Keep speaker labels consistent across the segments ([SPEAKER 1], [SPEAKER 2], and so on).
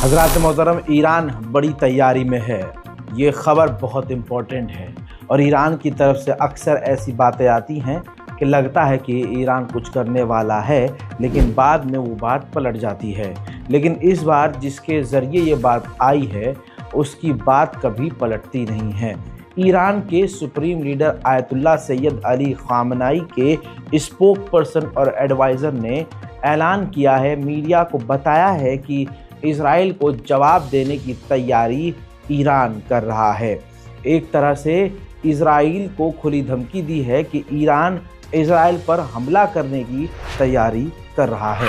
[SPEAKER 1] हज़रात मोहतरम, ईरान बड़ी तैयारी में है। ये ख़बर बहुत इम्पोर्टेंट है और ईरान की तरफ से अक्सर ऐसी बातें आती हैं कि लगता है कि ईरान कुछ करने वाला है, लेकिन बाद में वो बात पलट जाती है। लेकिन इस बार जिसके ज़रिए ये बात आई है उसकी बात कभी पलटती नहीं है। ईरान के supreme leader Ayatollah Sayyid Ali Khamenei के स्पोक पर्सन और एडवाइज़र ने ऐलान किया है, मीडिया को बताया है कि इज़राइल को जवाब देने की तैयारी ईरान कर रहा है। एक तरह से इज़राइल को खुली धमकी दी है कि ईरान इज़राइल पर हमला करने की तैयारी कर रहा है।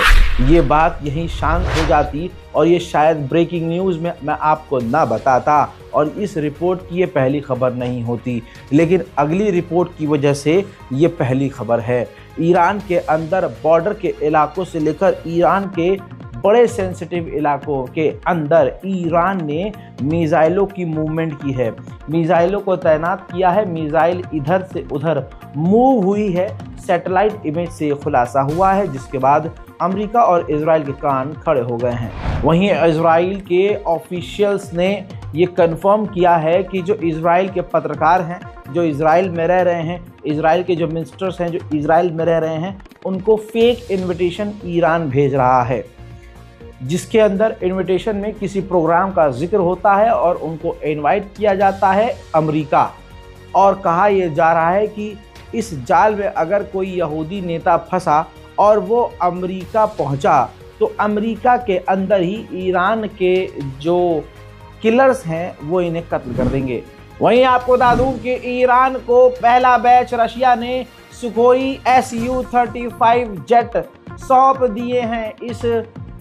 [SPEAKER 1] ये बात यहीं शांत हो जाती और ये शायद ब्रेकिंग न्यूज़ में मैं आपको ना बताता और इस रिपोर्ट की ये पहली खबर नहीं होती, लेकिन अगली रिपोर्ट की वजह से ये पहली खबर है। ईरान के अंदर बॉर्डर के इलाकों से लेकर ईरान के बड़े सेंसिटिव इलाकों के अंदर ईरान ने मिसाइलों की मूवमेंट की है, मिसाइलों को तैनात किया है। मिसाइल इधर से उधर मूव हुई है। सैटेलाइट इमेज से खुलासा हुआ है, जिसके बाद अमेरिका और इजराइल के कान खड़े हो गए हैं। वहीं इजराइल के ऑफिशियल्स ने ये कंफर्म किया है कि जो इजराइल के पत्रकार हैं, जो इजराइल में रह रहे हैं, इजराइल के जो मिनिस्टर्स हैं जो इजराइल में रह रहे हैं, उनको फेक इन्विटेशन ईरान भेज रहा है, जिसके अंदर इनविटेशन में किसी प्रोग्राम का जिक्र होता है और उनको इनवाइट किया जाता है अमेरिका। और कहा यह जा रहा है कि इस जाल में अगर कोई यहूदी नेता फंसा और वो अमेरिका पहुंचा तो अमेरिका के अंदर ही ईरान के जो किलर्स हैं वो इन्हें कत्ल कर देंगे। वहीं आपको बता दूं कि ईरान को पहला बैच रशिया ने सुखोई Su-35 जेट सौंप दिए हैं। इस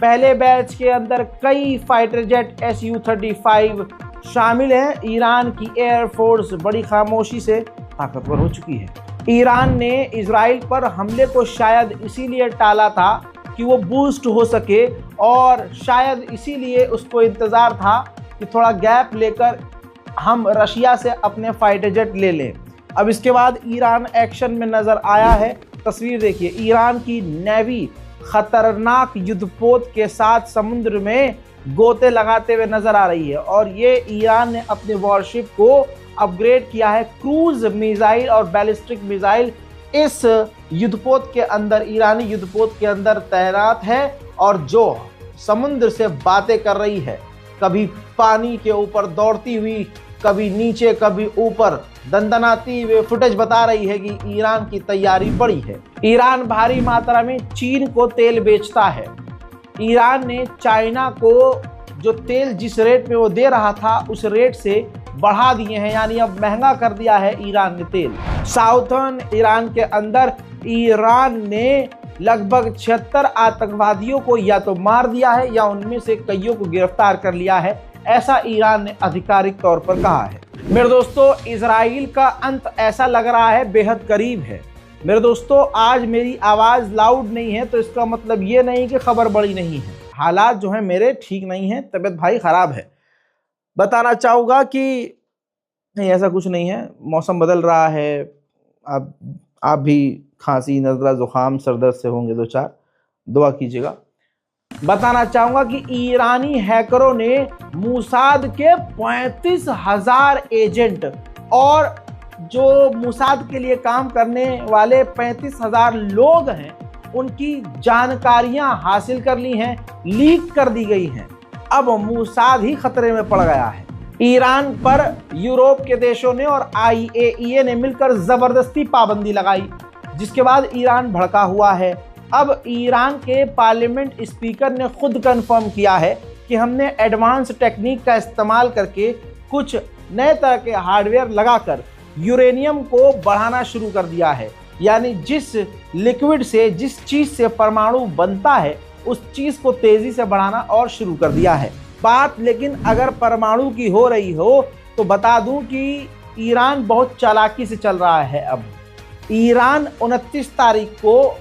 [SPEAKER 1] पहले बैच के अंदर कई फाइटर जेट Su-35 शामिल हैं। ईरान की एयरफोर्स बड़ी खामोशी से ताकतवर हो चुकी है। ईरान ने इजराइल पर हमले को शायद इसीलिए टाला था कि वो बूस्ट हो सके और शायद इसीलिए उसको इंतज़ार था कि थोड़ा गैप लेकर हम रशिया से अपने फाइटर जेट ले लें। अब इसके बाद ईरान एक्शन में नज़र आया है। तस्वीर देखिए, ईरान की नेवी खतरनाक युद्धपोत के साथ समुद्र में गोते लगाते हुए नजर आ रही है और ये ईरान ने अपने वॉरशिप को अपग्रेड किया है। क्रूज मिसाइल और बैलिस्टिक मिसाइल इस युद्धपोत के अंदर, ईरानी युद्धपोत के अंदर तैनात है और जो समुद्र से बातें कर रही है, कभी पानी के ऊपर दौड़ती हुई, कभी नीचे कभी ऊपर दंदनाती हुए फुटेज बता रही है कि ईरान की तैयारी बड़ी है। ईरान भारी मात्रा में चीन को तेल बेचता है। ईरान ने चाइना को जो तेल जिस रेट में वो दे रहा था उस रेट से बढ़ा दिए हैं, यानी अब महंगा कर दिया है ईरान ने तेल। साउथर्न ईरान के अंदर ईरान ने लगभग 76 आतंकवादियों को या तो मार दिया है या उनमें से कईयों को गिरफ्तार कर लिया है, ऐसा ईरान ने आधिकारिक तौर पर कहा है। मेरे दोस्तों, इजराइल का अंत ऐसा लग रहा है बेहद करीब है। मेरे दोस्तों, आज मेरी आवाज़ लाउड नहीं है तो इसका मतलब ये नहीं कि खबर बड़ी नहीं है। हालात जो हैं मेरे ठीक नहीं हैं, तबीयत भाई ख़राब है। बताना चाहूँगा कि नहीं, ऐसा कुछ नहीं है, मौसम बदल रहा है। आप भी खांसी, नज़ला, ज़ुकाम, सरदर्द से होंगे दो चार, दुआ कीजिएगा। बताना चाहूँगा कि ईरानी हैकरों ने मोसाद के 35,000 एजेंट और जो मोसाद के लिए काम करने वाले 35,000 लोग हैं उनकी जानकारियां हासिल कर ली हैं, लीक कर दी गई हैं। अब मोसाद ही खतरे में पड़ गया है। ईरान पर यूरोप के देशों ने और IAEA ने मिलकर ज़बरदस्ती पाबंदी लगाई, जिसके बाद ईरान भड़का हुआ है। अब ईरान के पार्लियामेंट स्पीकर ने खुद कंफर्म किया है कि हमने एडवांस टेक्निक का इस्तेमाल करके कुछ नए तरह के हार्डवेयर लगाकर यूरेनियम को बढ़ाना शुरू कर दिया है, यानी जिस लिक्विड से, जिस चीज़ से परमाणु बनता है उस चीज़ को तेज़ी से बढ़ाना और शुरू कर दिया है। बात लेकिन अगर परमाणु की हो रही हो तो बता दूं कि ईरान बहुत चालाकी से चल रहा है। अब ईरान 29 तारीख को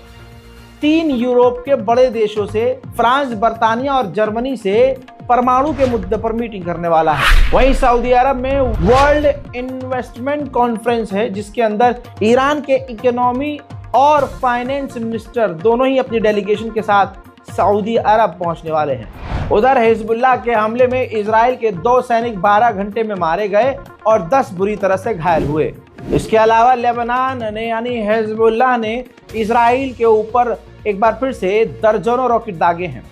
[SPEAKER 1] 3 यूरोप के बड़े देशों से, फ्रांस, बर्तानिया और जर्मनी से परमाणु के मुद्दे पर मीटिंग करने वाला है। वहीं सऊदी अरब में वर्ल्ड इन्वेस्टमेंट कॉन्फ्रेंस है, जिसके अंदर ईरान के इकोनॉमी और फाइनेंस मिनिस्टर दोनों ही अपनी डेलीगेशन के साथ सऊदी अरब पहुंचने वाले हैं। उधर हिजबुल्लाह के हमले में इजराइल के 2 सैनिक 12 घंटे में मारे गए और 10 बुरी तरह से घायल हुए। इसके अलावा लेबनान ने यानी हिजबुल्लाह ने इजराइल के ऊपर एक बार फिर से दर्जनों रॉकेट दागे हैं।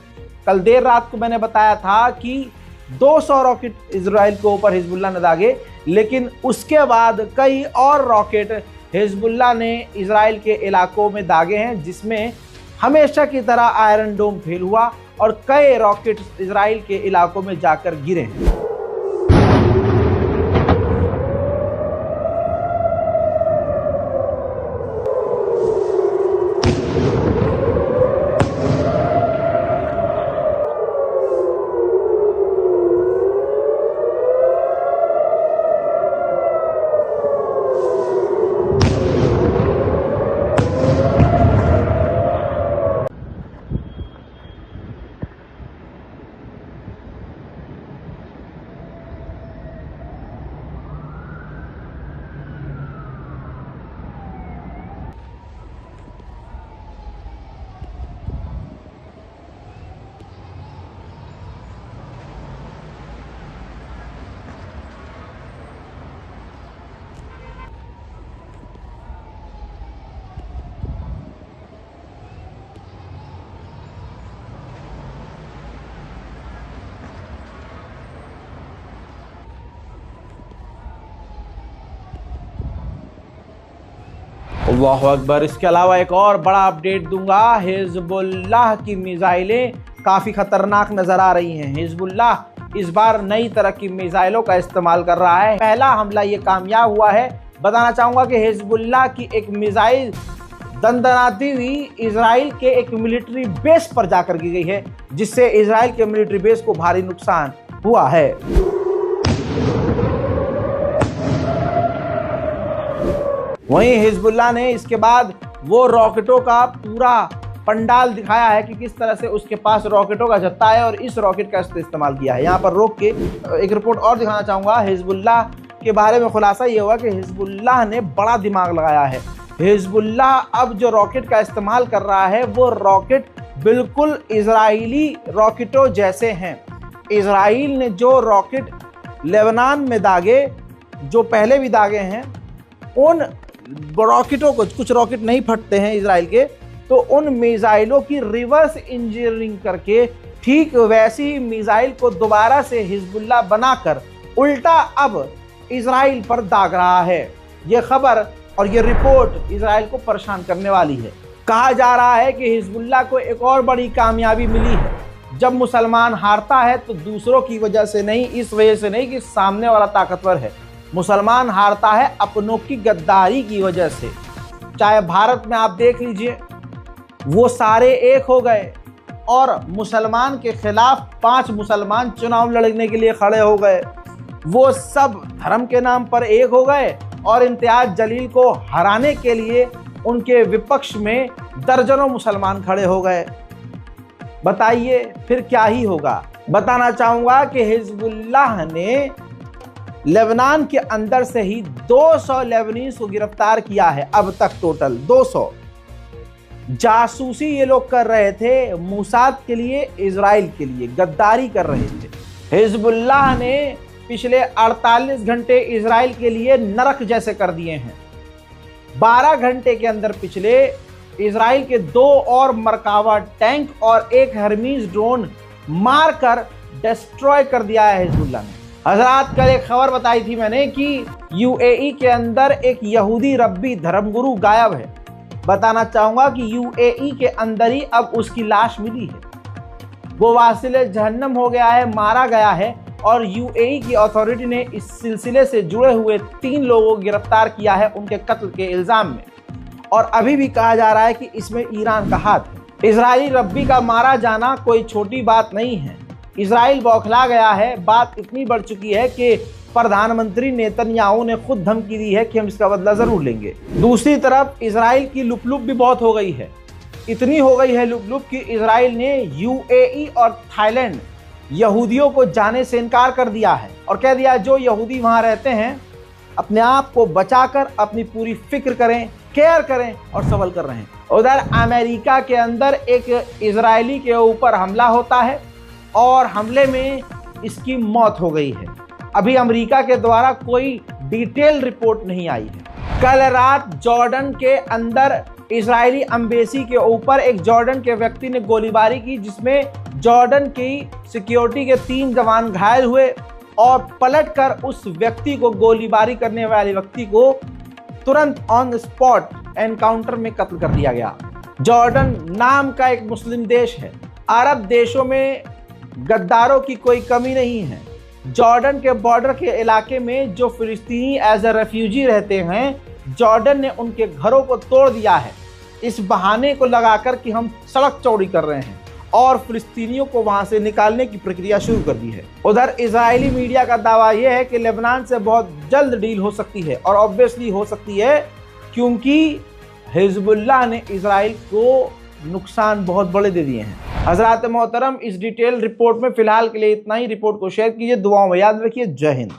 [SPEAKER 1] कल देर रात को मैंने बताया था कि 200 रॉकेट इजराइल के ऊपर हिजबुल्लाह ने दागे, लेकिन उसके बाद कई और रॉकेट हिजबुल्लाह ने इजराइल के इलाकों में दागे हैं, जिसमें हमेशा की तरह आयरन डोम फेल हुआ और कई रॉकेट इजराइल के इलाकों में जाकर गिरे हैं। अल्लाहु अकबर। इसके अलावा एक और बड़ा अपडेट दूंगा। हिजबुल्लाह की मिसाइलें काफ़ी खतरनाक नज़र आ रही हैं। हिजबुल्लाह इस बार नई तरह की मिसाइलों का इस्तेमाल कर रहा है। पहला हमला ये कामयाब हुआ है। बताना चाहूँगा कि हिजबुल्लाह की एक मिसाइल दंदनाती हुई इजराइल के एक मिलिट्री बेस पर जाकर की गई है, जिससे इजराइल के मिलिट्री बेस को भारी नुकसान हुआ है। वहीं हिजबुल्लाह ने इसके बाद वो रॉकेटों का पूरा पंडाल दिखाया है कि किस तरह से उसके पास रॉकेटों का जत्था है और इस रॉकेट का इस्तेमाल किया है। यहाँ पर रोक के एक रिपोर्ट और दिखाना चाहूँगा। हिजबुल्लाह के बारे में खुलासा ये हुआ कि हिजबुल्लाह ने बड़ा दिमाग लगाया है। हिजबुल्लाह अब जो रॉकेट का इस्तेमाल कर रहा है वो रॉकेट बिल्कुल इजरायली रॉकेटों जैसे हैं। इजराइल ने जो रॉकेट लेबनान में दागे, जो पहले भी दागे हैं, उन रॉकेटों को, कुछ रॉकेट नहीं फटते हैं इजराइल के, तो उन मिसाइलों की रिवर्स इंजीनियरिंग करके ठीक वैसी मिसाइल को दोबारा से हिजबुल्लाह बनाकर उल्टा अब इजराइल पर दाग रहा है। ये खबर और ये रिपोर्ट इजराइल को परेशान करने वाली है। कहा जा रहा है कि हिजबुल्लाह को एक और बड़ी कामयाबी मिली है। जब मुसलमान हारता है तो दूसरों की वजह से नहीं, इस वजह से नहीं कि सामने वाला ताकतवर है। मुसलमान हारता है अपनों की गद्दारी की वजह से। चाहे भारत में आप देख लीजिए, वो सारे एक हो गए और मुसलमान के खिलाफ 5 मुसलमान चुनाव लड़ने के लिए खड़े हो गए। वो सब धर्म के नाम पर एक हो गए और इम्तियाज जलील को हराने के लिए उनके विपक्ष में दर्जनों मुसलमान खड़े हो गए। बताइए फिर क्या ही होगा। बताना चाहूँगा कि हिजबुल्लाह ने लेबनान के अंदर से ही 200 लेबनीज को गिरफ्तार किया है अब तक। टोटल 200 जासूसी ये लोग कर रहे थे मोसाद के लिए, इजराइल के लिए गद्दारी कर रहे थे। हिजबुल्लाह ने पिछले 48 घंटे इजराइल के लिए नरक जैसे कर दिए हैं। 12 घंटे के अंदर पिछले इजराइल के 2 और मरकावा टैंक और 1 हर्मीज ड्रोन मारकर डिस्ट्रॉय कर दिया है हिजबुल्लाह ने। हजरात, कल एक खबर बताई थी मैंने कि यूएई के अंदर एक यहूदी रब्बी धर्मगुरु गायब है। बताना चाहूँगा कि यूएई के अंदर ही अब उसकी लाश मिली है। वो वासिले जहन्नम हो गया है, मारा गया है और यूएई की अथॉरिटी ने इस सिलसिले से जुड़े हुए 3 लोगों को गिरफ्तार किया है उनके कत्ल के इल्ज़ाम में। और अभी भी कहा जा रहा है कि इसमें ईरान का हाथ है। इजरायली रब्बी का मारा जाना कोई छोटी बात नहीं है। इजराइल बौखला गया है। बात इतनी बढ़ चुकी है कि प्रधानमंत्री नेतन्याहू ने खुद धमकी दी है कि हम इसका बदला जरूर लेंगे। दूसरी तरफ इजराइल की लुपलुप भी बहुत हो गई है। इतनी हो गई है लुपलुप कि इजराइल ने यूएई और थाईलैंड यहूदियों को जाने से इनकार कर दिया है और कह दिया जो यहूदी वहां रहते हैं अपने आप को बचाकर अपनी पूरी फिक्र करें, केयर करें और सबल कर रहे हैं। उधर अमेरिका के अंदर एक इजरायली के ऊपर हमला होता है और हमले में इसकी मौत हो गई है। अभी अमेरिका के द्वारा कोई डिटेल रिपोर्ट नहीं आई है। कल रात जॉर्डन के अंदर इजरायली एम्बेसी के ऊपर एक जॉर्डन के व्यक्ति ने गोलीबारी की, जिसमें जॉर्डन की सिक्योरिटी के 3 जवान घायल हुए और पलटकर उस व्यक्ति को, गोलीबारी करने वाले व्यक्ति को तुरंत ऑन द स्पॉट एनकाउंटर में कत्ल कर दिया गया। जॉर्डन नाम का एक मुस्लिम देश है। अरब देशों में गद्दारों की कोई कमी नहीं है। जॉर्डन के बॉर्डर के इलाके में जो फिलिस्तीनी एज ए रेफ्यूजी रहते हैं, जॉर्डन ने उनके घरों को तोड़ दिया है, इस बहाने को लगाकर कि हम सड़क चौड़ी कर रहे हैं, और फिलिस्तीनियों को वहां से निकालने की प्रक्रिया शुरू कर दी है। उधर इजरायली मीडिया का दावा यह है कि लेबनान से बहुत जल्द डील हो सकती है, और ऑब्वियसली हो सकती है क्योंकि हिजबुल्लाह ने इजराइल को नुकसान बहुत बड़े दे दिए हैं। हजरात मोहतरम, इस डिटेल रिपोर्ट में फिलहाल के लिए इतना ही। रिपोर्ट को शेयर कीजिए, दुआओं में याद रखिए। जय हिंद।